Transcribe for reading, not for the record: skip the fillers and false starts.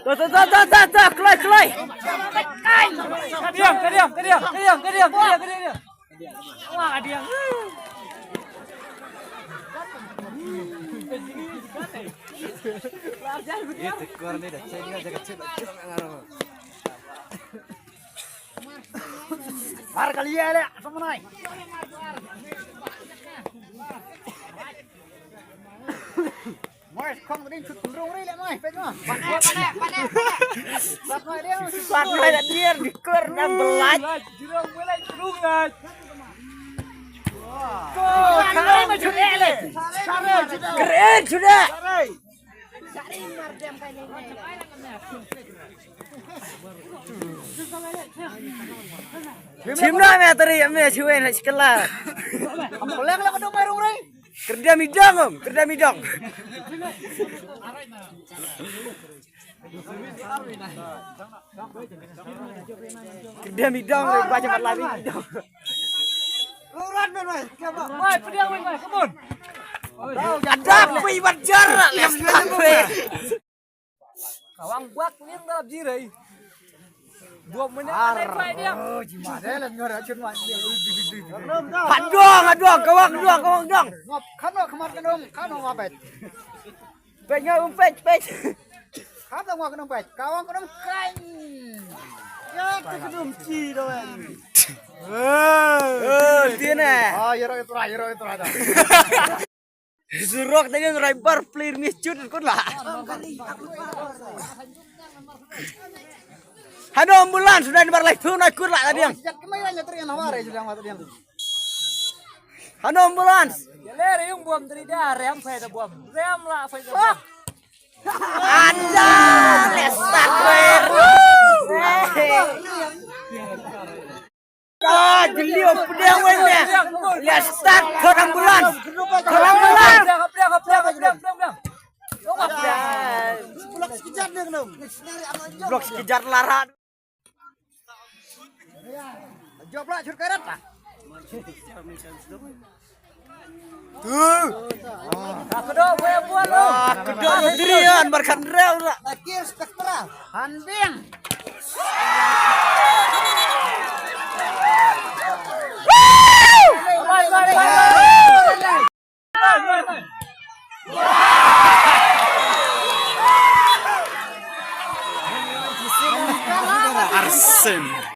Tuh, kelai. Ke diam. Wah, diam. Itu keluar nih dah. Saya juga jaga cedok. Mar kali ya le, sama naik. Mai không đến chụp rung đi lại mai, phải không? Pane. Sat mai dia. Sat mai dah dia di kur dan belat. Jurung mulai jurung lah. Kau mah sudah le. Keren sudah. Chimna me tadi me cuy nak sekolah. Boleh lah kau mai rung. Kerja midang om, kerja midang. Kerja midang, baca mat lari midang. Luran mai, siapa? Mai, pedang mai, kebun. Ada pi bajar les kafe. Kawang buat ni dalam jirai. 2 menit naik baik dia. Oh, gimana lah ngora cuma dia. Aduang, kawang dong. Ngap kano kemarin dong, kano ngapet. Penya umpet. Kata ngwa kano pet, kawang kano kain. Ya, kedum ci doang. Tiene. Oh, yero itu ada. Surok tadi ngriber player miscut kun lah. Hado ambulan sudah di barlai tu nak kurla tadi yang. Sejak kemarin nyetrian haware sudah mata dia. Hado ambulans. Jaler yung buam dari dia, rem saya dah buam. Rem lah saya dah buam. Anda lesat wer. Ah, jeli pedang wenya. Lesat ke ambulans. Blok sekejar dia kena. Blok sekejar larat. Jawab lah sur karat lah. Tuh. Kedok buat lo. Kedok dirian barkan rew lah. Akhir spektral. Handing.